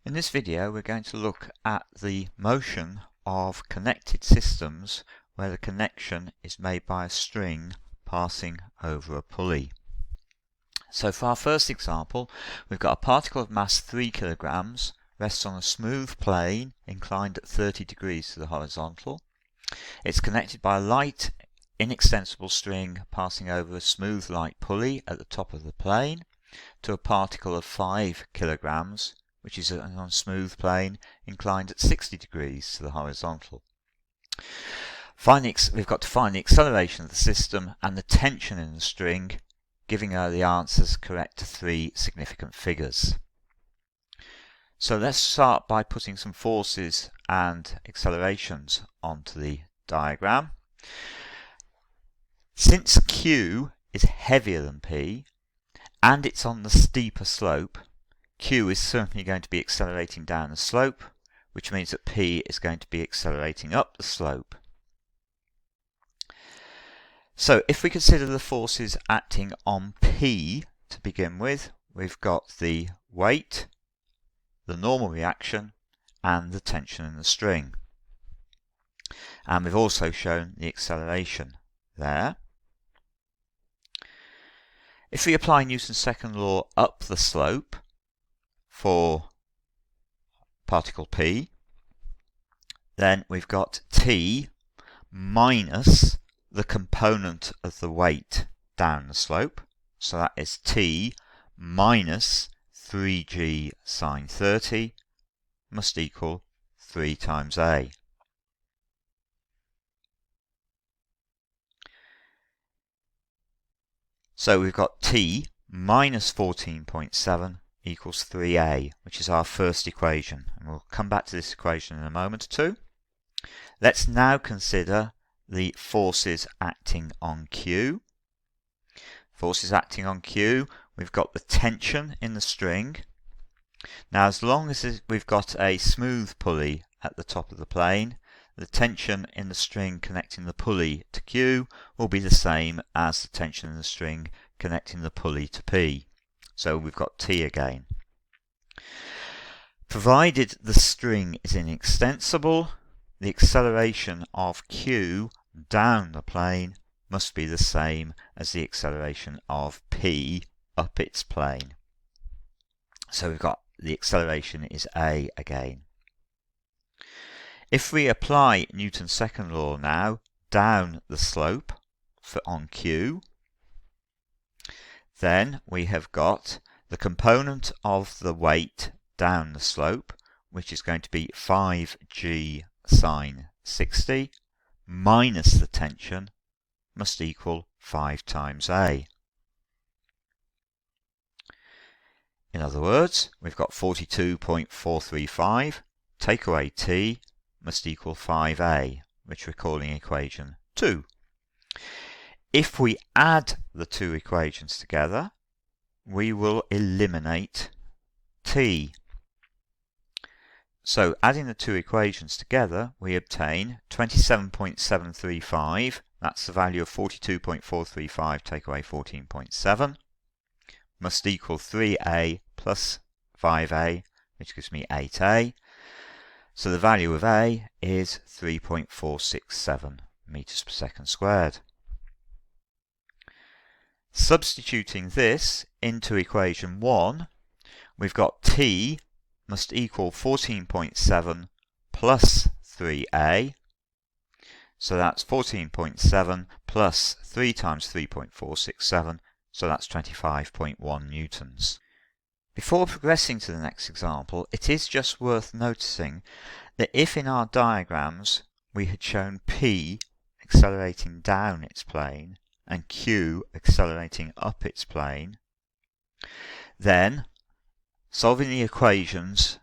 In this video we're going to look at the motion of connected systems where the connection is made by a string passing over a pulley. So for our first example, we've got a particle of mass 3 kilograms rests on a smooth plane inclined at 30 degrees to the horizontal. It's connected by a light inextensible string passing over a smooth light pulley at the top of the plane to a particle of 5 kilograms which is on a smooth plane inclined at 60 degrees to the horizontal. We've got to find the acceleration of the system and the tension in the string, giving the answers correct to 3 significant figures. So let's start by putting some forces and accelerations onto the diagram. Since Q is heavier than P and it's on the steeper slope, Q is certainly going to be accelerating down the slope, which means that P is going to be accelerating up the slope. So if we consider the forces acting on P to begin with, we've got the weight, the normal reaction, and the tension in the string. And we've also shown the acceleration there. If we apply Newton's second law up the slope for particle P, then we've got T minus the component of the weight down the slope. So that is T minus 3g sine 30 must equal 3 times A. So we've got T minus 14.7 equals 3A, which is our first equation. And we'll come back to this equation in a moment or two. Let's now consider the forces acting on Q. Forces acting on Q, we've got the tension in the string. Now as long as we've got a smooth pulley at the top of the plane, the tension in the string connecting the pulley to Q will be the same as the tension in the string connecting the pulley to P. So we've got T again. Provided the string is inextensible, the acceleration of Q down the plane must be the same as the acceleration of P up its plane. So we've got the acceleration is A again. If we apply Newton's second law now down the slope on Q, then we have got the component of the weight down the slope, which is going to be 5g sine 60, minus the tension, must equal 5 times A. In other words, we've got 42.435, take away T, must equal 5A, which we're calling equation 2. If we add the two equations together, we will eliminate T. So adding the two equations together, we obtain 27.735, that's the value of 42.435 take away 14.7, must equal 3A plus 5A, which gives me 8A. So the value of A is 3.467 meters per second squared. Substituting this into equation 1, we've got T must equal 14.7 plus 3A. So that's 14.7 plus 3 times 3.467, so that's 25.1 newtons. Before progressing to the next example, it is just worth noticing that if in our diagrams we had shown P accelerating down its plane and Q accelerating up its plane, then solving the equations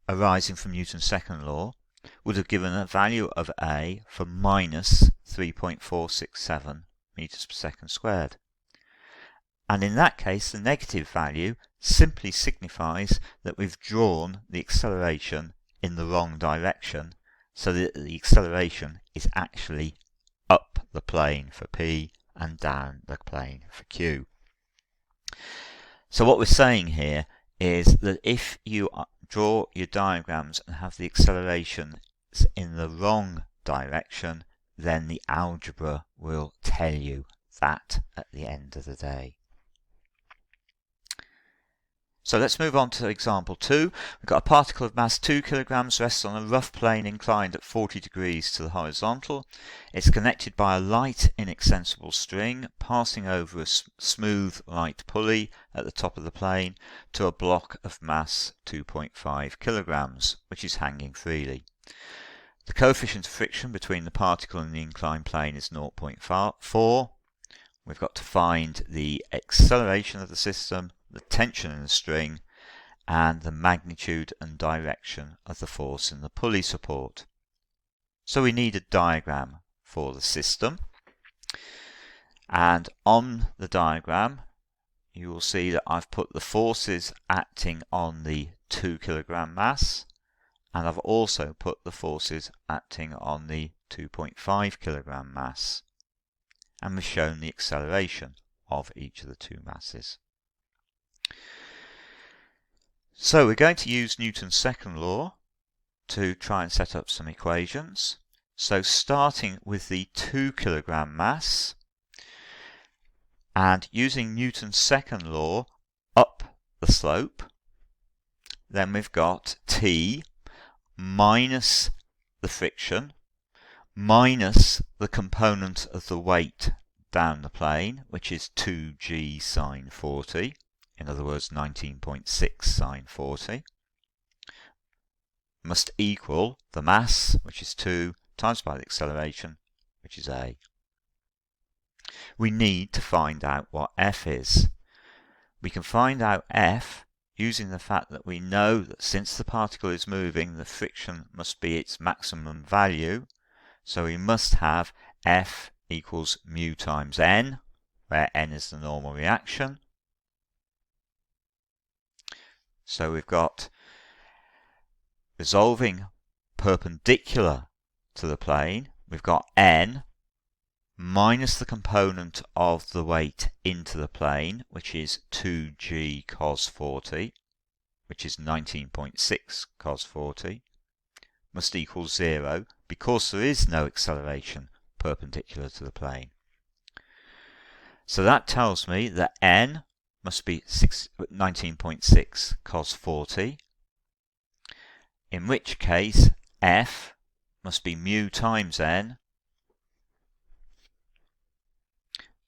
arising from Newton's second law would have given a value of A for minus 3.467 meters per second squared. And in that case, the negative value simply signifies that we've drawn the acceleration in the wrong direction, so that the acceleration is actually up the plane for P and down the plane for Q. So what we're saying here is that if you draw your diagrams and have the acceleration in the wrong direction, then the algebra will tell you that at the end of the day. So let's move on to example 2. We've got a particle of mass 2 kilograms rests on a rough plane inclined at 40 degrees to the horizontal. It's connected by a light inextensible string passing over a smooth light pulley at the top of the plane to a block of mass 2.5 kilograms, which is hanging freely. The coefficient of friction between the particle and the inclined plane is 0.4. We've got to find the acceleration of the system, the tension in the string, and the magnitude and direction of the force in the pulley support. So we need a diagram for the system. And on the diagram, you will see that I've put the forces acting on the 2 kilogram mass, and I've also put the forces acting on the 2.5 kilogram mass. And we've shown the acceleration of each of the two masses. So we're going to use Newton's second law to try and set up some equations. So starting with the 2 kilogram mass and using Newton's second law up the slope, then we've got T minus the friction minus the component of the weight down the plane, which is 2g sine 40, in other words 19.6 sine 40, must equal the mass, which is 2, times by the acceleration, which is a. We need to find out what F is. We can find out F using the fact that we know that since the particle is moving, the friction must be its maximum value. So we must have F equals mu times n, where n is the normal reaction. So we've got resolving perpendicular to the plane, we've got n minus the component of the weight into the plane, which is 2g cos 40, which is 19.6 cos 40, must equal 0 because there is no acceleration perpendicular to the plane. So that tells me that n must be 19.6 cos 40, in which case F must be mu times n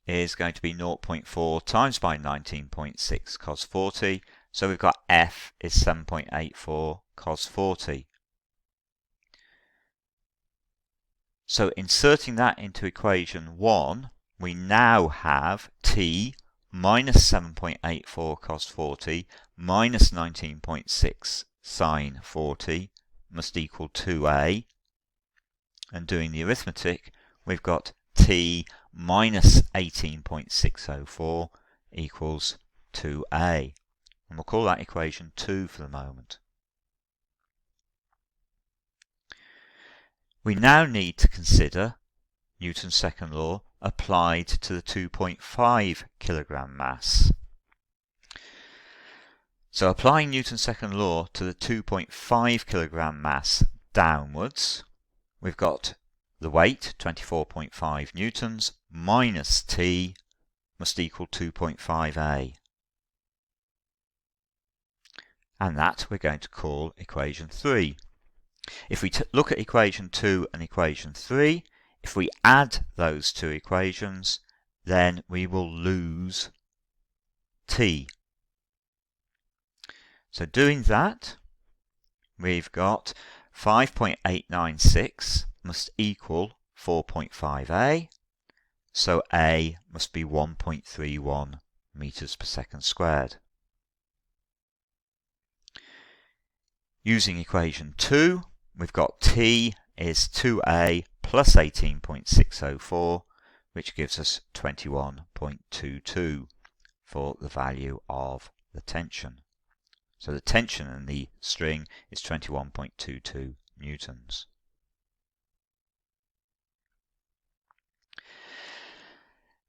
is going to be 0.4 times by 19.6 cos 40. So we've got F is 7.84 cos 40. So inserting that into equation 1, we now have T minus 7.84 cos 40 minus 19.6 sine 40 must equal 2a. And doing the arithmetic, we've got T minus 18.604 equals 2a. And we'll call that equation 2 for the moment. We now need to consider Newton's second law applied to the 2.5 kilogram mass. So applying Newton's second law to the 2.5 kilogram mass downwards, we've got the weight, 24.5 newtons, minus T must equal 2.5a. And that we're going to call equation 3. If we look at equation 2 and equation 3, if we add those two equations, then we will lose T. So doing that, we've got 5.896 must equal 4.5a, so a must be 1.31 meters per second squared. Using equation 2, we've got T is 2a plus 18.604, which gives us 21.22 for the value of the tension. So the tension in the string is 21.22 newtons.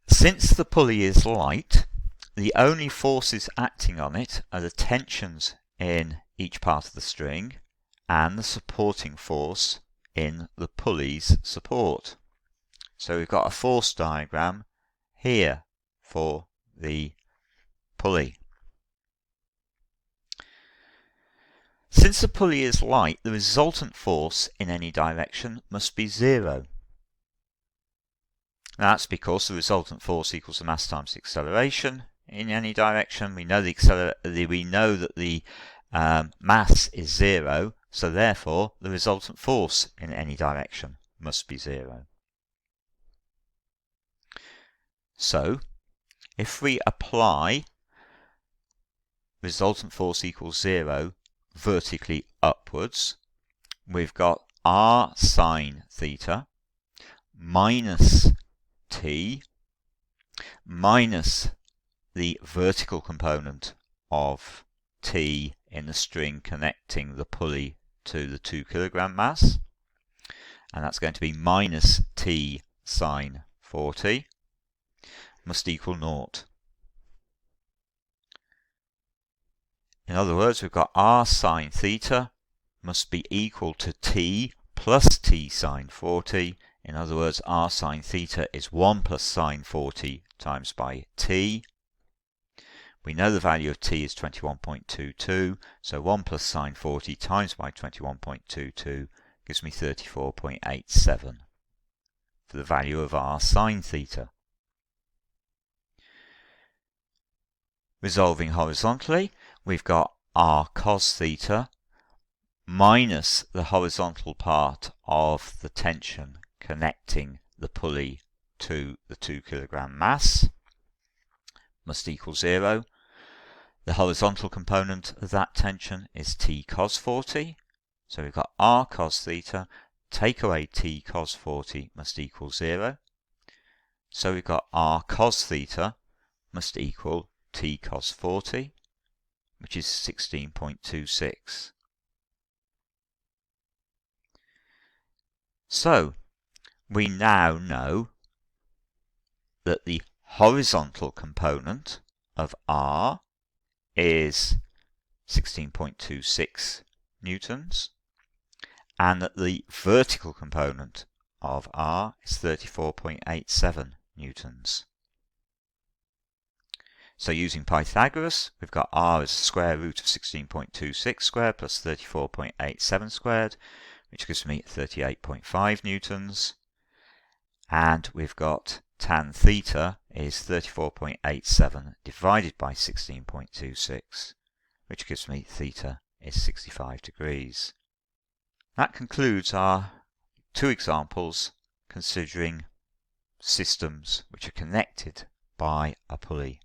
Since the pulley is light, the only forces acting on it are the tensions in each part of the string and the supporting force in the pulley's support. So we've got a force diagram here for the pulley. Since the pulley is light, the resultant force in any direction must be 0. That's because the resultant force equals the mass times the acceleration in any direction. We know that the mass is 0, so therefore the resultant force in any direction must be 0. So if we apply resultant force equals 0 vertically upwards, we've got r sine theta minus t minus the vertical component of t in the string connecting the pulley to the 2 kilogram mass, and that's going to be minus t sine 40 must equal 0. In other words, we've got r sine theta must be equal to t plus t sine 40. In other words, r sine theta is 1 plus sine 40 times by t. We know the value of t is 21.22, so 1 plus sine 40 times by 21.22 gives me 34.87 for the value of r sine theta. Resolving horizontally, we've got r cos theta minus the horizontal part of the tension connecting the pulley to the 2 kilogram mass must equal 0. The horizontal component of that tension is t cos 40. So we've got r cos theta, take away t cos 40 must equal 0. So we've got r cos theta must equal t cos 40, which is 16.26. So we now know that the horizontal component of r is 16.26 newtons and that the vertical component of r is 34.87 newtons. So using Pythagoras, we've got r as the square root of 16.26 squared plus 34.87 squared, which gives me 38.5 newtons. And we've got tan theta is 34.87 divided by 16.26, which gives me theta is 65 degrees. That concludes our 2 examples considering systems which are connected by a pulley.